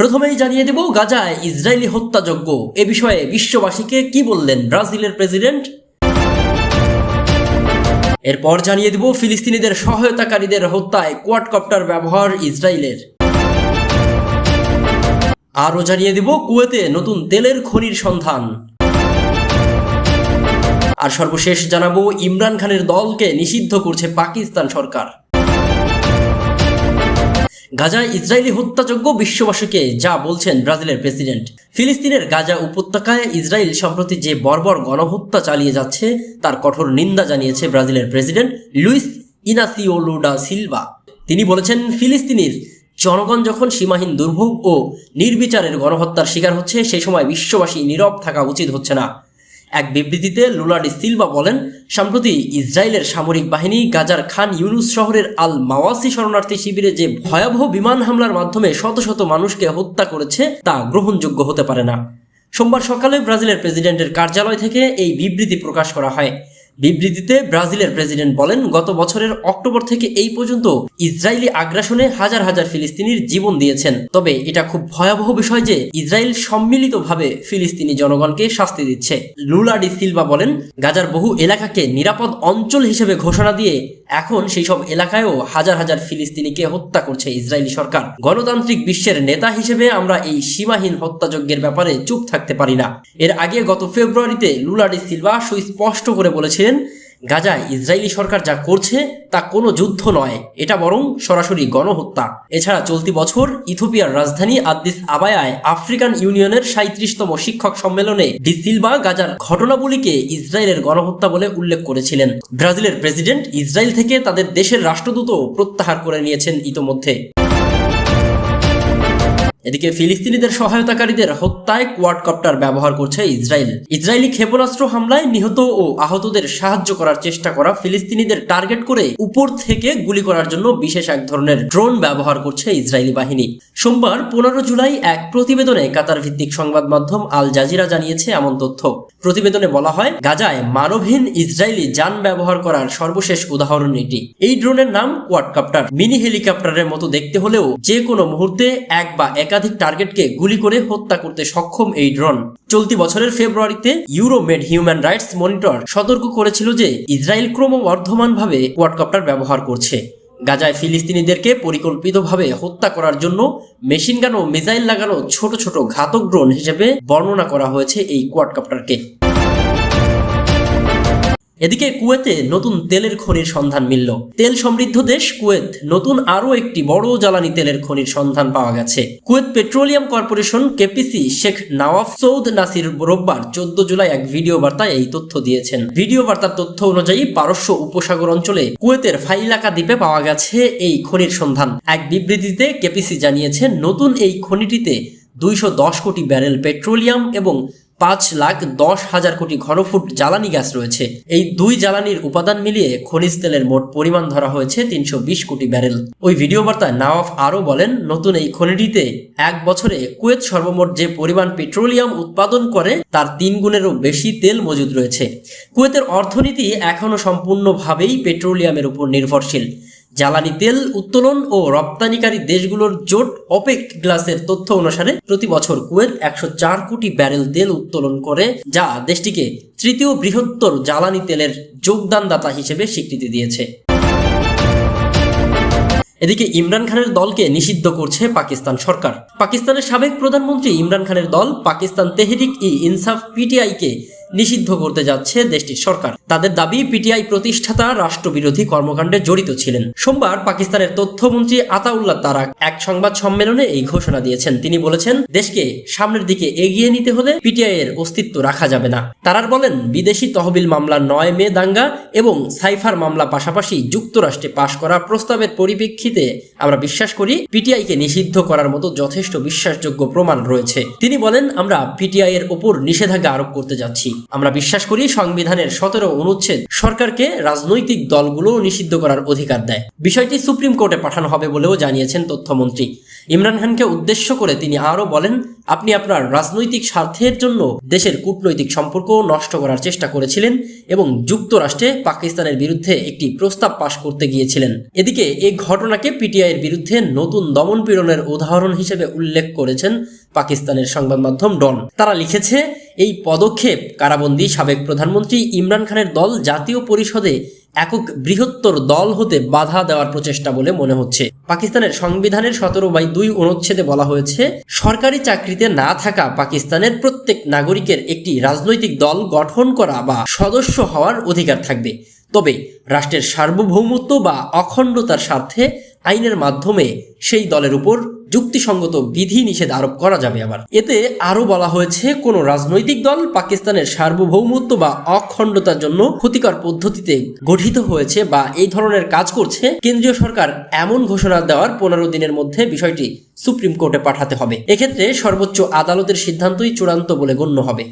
প্রথমেই জানিয়ে দেব গাজায় ইসরায়েলি হত্যাযজ্ঞ এ বিষয়ে বিশ্ববাসীকে কি বললেন ব্রাজিলের প্রেসিডেন্ট। এরপর জানিয়ে দেব ফিলিস্তিনিদের সহায়তাকারীদের হত্যায় কোয়াডকপ্টার ব্যবহার ইসরায়েলের। আরও জানিয়ে দেব কুয়েতে নতুন তেলের খনির সন্ধান। আর সর্বশেষ জানাবো ইমরান খানের দলকে নিষিদ্ধ করছে পাকিস্তান সরকার। গাজায় ইসরায়েলি হত্যাযজ্ঞ বিশ্ববাসীকে যা বলছেন ব্রাজিলের প্রেসিডেন্ট। ফিলিস্তিনের গাজা উপত্যকায় ইসরায়েল সম্প্রতি যে বর্বর গণহত্যা চালিয়ে যাচ্ছে তার কঠোর নিন্দা জানিয়েছে ব্রাজিলের president Luiz Inacio Lula Silva. তিনি বলেছেন, ফিলিস্তিনির জনগণ যখন সীমাহীন দুর্ভোগ ও নির্বিচারের গণহত্যার শিকার হচ্ছে সেই সময় বিশ্ববাসী নীরব থাকা উচিত হচ্ছে না। এক বিবৃতিতে লুলা ডি সিলভা বলেন, সম্প্রতি ইসরায়েলের সামরিক বাহিনী গাজার খান ইউনুস শহরের আল মাওয়াসি শরণার্থী শিবিরে যে ভয়াবহ বিমান হামলার মাধ্যমে শত শত মানুষকে হত্যা করেছে তা গ্রহণযোগ্য হতে পারে না। সোমবার সকালে ব্রাজিলের প্রেসিডেন্টের কার্যালয় থেকে এই বিবৃতি প্রকাশ করা হয়। বিবৃতিতে ব্রাজিলের প্রেসিডেন্ট বলেন, গত বছরের অক্টোবর থেকে এই পর্যন্ত ইসরায়েলি আগ্রাসনে হাজার হাজার ফিলিস্তিনির জীবন দিয়েছেন। তবে এটা খুব ভয়াবহ বিষয় যে ইসরায়েল সম্মিলিতভাবে ফিলিস্তিনি জনগণকে শাস্তি দিচ্ছে। লুলা ডি সিলভা বলেন, গাজার বহু এলাকাকে নিরাপদ অঞ্চল হিসেবে ঘোষণা দিয়ে এখন সেই সব এলাকায়ও হাজার হাজার ফিলিস্তিনিকে হত্যা করছে ইসরায়েলি সরকার। গণতান্ত্রিক বিশ্বের নেতা হিসেবে আমরা এই সীমাহীন হত্যাযজ্ঞের ব্যাপারে চুপ থাকতে পারি না। এর আগে গত ফেব্রুয়ারিতে লুলা ডি সিলভা সুস্পষ্ট করে বলেছিলেন, গাজায় ইসরায়েলি সরকার যা করছে তা কোনো যুদ্ধ নয়, এটা বরং সরাসরি গণহত্যা। এছাড়া চলতি বছর ইথিওপিয়ার রাজধানী আদ্দিস আবায়ায় আফ্রিকান ইউনিয়নের 37তম শিক্ষক সম্মেলনে ডি সিলভা গাজার ঘটনাবলীকে ইসরায়েলের গণহত্যা বলে উল্লেখ করেছিলেন। ব্রাজিলের প্রেসিডেন্ট ইসরায়েল থেকে তাদের দেশের রাষ্ট্রদূতও প্রত্যাহার করে নিয়েছেন ইতোমধ্যে। এদিকে ফিলিস্তিনিদের সহায়তাকারীদের হত্যায় কোয়াডকপ্টার ব্যবহার করছে ইসরায়েল। ইসরায়েলি ক্ষেপণাস্ত্র হামলায় নিহত ও আহতদের সাহায্য করার চেষ্টা করা ফিলিস্তিনিদের টার্গেট করে উপর থেকে গুলি করার জন্য বিশেষ এক ধরনের ড্রোন ব্যবহার করছে ইসরায়েলি বাহিনী। সোমবার 15 জুলাই এক প্রতিবেদনে কাতার ভিত্তিক সংবাদ মাধ্যম আল জাজিরা জানিয়েছে এমন তথ্য। প্রতিবেদনে বলা হয়, গাজায় মানবহীন ইসরায়েলি যান ব্যবহার করার সর্বশেষ উদাহরণ এটি। এই ড্রোনের নাম কোয়াডকপ্টার। মিনি হেলিকপ্টারের মতো দেখতে হলেও যে কোনো মুহূর্তে এক বা একাধিক টার্গেটকে গুলি করে হত্যা করতে সক্ষম এই ড্রোন। চলতি বছরের ফেব্রুয়ারিতে ইউরোমেড হিউম্যান রাইটস মনিটর সতর্ক করেছিল যে ইসরায়েল ক্রমবর্ধমানভাবে কোয়াডকপ্টার ব্যবহার করছে। গাজায় ফিলিস্তিনিদেরকে পরিকল্পিতভাবে হত্যা করার জন্য মেশিনগান ও মিসাইল লাগানো ছোট ছোট ঘাতক ড্রোন হিসেবে বর্ণনা করা হয়েছে এই কোয়াডকপ্টারকে। এদিকে কুয়েতে নতুন তেলের খনির সন্ধান মিলল। তেল সমৃদ্ধ দেশ কুয়েত নতুন আরও একটি বড় জ্বালানি তেলের খনির সন্ধান পাওয়া গেছে। Kuwait petroleum corporation KPC Sheikh Nawaf Saud Nasir রোববার 14 জুলাই এক ভিডিও বার্তায় এই তথ্য দিয়েছেন। ভিডিও বার্তার তথ্য অনুযায়ী পারস্য উপসাগর অঞ্চলে কুয়েতের ফাইলাকা দ্বীপে পাওয়া গেছে এই খনির সন্ধান। এক বিবৃতিতে কেপিসি জানিয়েছে, নতুন এই খনিটিতে 210 কোটি ব্যারেল পেট্রোলিয়াম এবং 5,10,000 কোটি ঘনফুট জ্বালানি গ্যাস রয়েছে। এই দুই জ্বালানির উপাদান মিলিয়ে খনিজ তেলের মোট পরিমাণ ধরা হয়েছে 320 কোটি ব্যারেল। ওই ভিডিও বার্তায় নওয়াফ আরও বলেন, নতুন এই খনিটিতে এক বছরে কুয়েত সর্বমোট যে পরিমাণ পেট্রোলিয়াম উৎপাদন করে তার 3 গুণেরও বেশি তেল মজুদ রয়েছে। কুয়েতের অর্থনীতি এখনও সম্পূর্ণভাবেই পেট্রোলিয়ামের উপর নির্ভরশীল। জ্বালানি তেল উত্তোলন ও রপ্তানিকারী দেশগুলোর জোট ওপেক প্লাসের তথ্য অনুসারে প্রতি বছর কুয়েত 104 কোটি ব্যারেল তেল উত্তোলন করে, যা দেশটিকে তৃতীয় বৃহত্তর জ্বালানি তেলের যোগদানদাতা হিসেবে স্বীকৃতি দিয়েছে। এদিকে ইমরান খানের দলকে নিষিদ্ধ করছে পাকিস্তান সরকার। পাকিস্তানের সাবেক প্রধানমন্ত্রী ইমরান খানের দল পাকিস্তান তেহরিক ই ইনসাফ পিটিআইকে নিষিদ্ধ করতে যাচ্ছে দেশটির সরকার। তাদের দাবি, পিটিআই প্রতিষ্ঠাতা রাষ্ট্রবিরোধী কর্মকাণ্ডে জড়িত ছিলেন। সোমবার পাকিস্তানের তথ্যমন্ত্রী আতাউল্লাহ তারাক এক সংবাদ সম্মেলনে এই ঘোষণা দিয়েছেন। তিনি বলেছেন, দেশকে সামনের দিকে এগিয়ে নিতে হলে পিটিআই এর অস্তিত্ব রাখা যাবে না। তারার বলেন, বিদেশি তহবিল মামলা 9 মে দাঙ্গা এবং সাইফার মামলা পাশাপাশি যুক্তরাষ্ট্রে পাশ করা প্রস্তাবের পরিপ্রেক্ষিতে আমরা বিশ্বাস করি পিটিআইকে নিষিদ্ধ করার মতো যথেষ্ট বিশ্বাসযোগ্য প্রমাণ রয়েছে। তিনি বলেন, আমরা পিটিআই এর ওপর নিষেধাজ্ঞা আরোপ করতে যাচ্ছি। আমরা বিশ্বাস করি সংবিধানের 17 অনুচ্ছেদ সরকারকে রাজনৈতিক দলগুলো নিষিদ্ধ করার অধিকার দেয়। বিষয়টি সুপ্রিম কোর্টে পাঠানো হবে বলেও জানিয়েছেন তথ্যমন্ত্রী। ইমরান খানকে উদ্দেশ্য করে তিনি আরও বলেন, আপনি আপনার রাজনৈতিক স্বার্থের জন্য দেশের কূটনৈতিক সম্পর্ক নষ্ট করার চেষ্টা করেছিলেন এবং যুক্তরাষ্ট্রে পাকিস্তানের বিরুদ্ধে একটি প্রস্তাব পাশ করতে গিয়েছিলেন। এদিকে এই ঘটনাকে পিটিআইয়ের বিরুদ্ধে নতুন দমনপীড়নের উদাহরণ হিসেবে উল্লেখ করেছেন পাকিস্তানের সংবাদ মাধ্যম ডন। তারা লিখেছে, এই পদক্ষেপ কারাবন্দী সাবেক প্রধানমন্ত্রী ইমরান খানের দল জাতীয় পরিষদে একক বৃহত্তর দল হতে বাধা দেওয়ার প্রচেষ্টা বলে মনে হচ্ছে। পাকিস্তানের সংবিধানের 17/2 অনুচ্ছেদে বলা হয়েছে, সরকারি চাকরিতে না থাকা পাকিস্তানের প্রত্যেক নাগরিকের একটি রাজনৈতিক দল গঠন করা বা সদস্য হওয়ার অধিকার থাকবে, তবে রাষ্ট্রের সার্বভৌমত্ব বা অখণ্ডতার স্বার্থে আইনের মাধ্যমে সেই দলের উপর যুক্তিসঙ্গত বিধি নিষেধ আরোপ করা যাবে। আবার এতে আরো বলা হয়েছে, কোন রাজনৈতিক দল পাকিস্তানের সার্বভৌমত্ব বা অখণ্ডতার জন্য ক্ষতিকর পদ্ধতিতে গঠিত হয়েছে বা এই ধরনের কাজ করছে, কেন্দ্রীয় সরকার এমন ঘোষণা দেওয়ার 15 দিনের মধ্যে বিষয়টি সুপ্রিম কোর্টে পাঠাতে হবে। এক্ষেত্রে সর্বোচ্চ আদালতের সিদ্ধান্তই চূড়ান্ত বলে গণ্য হবে।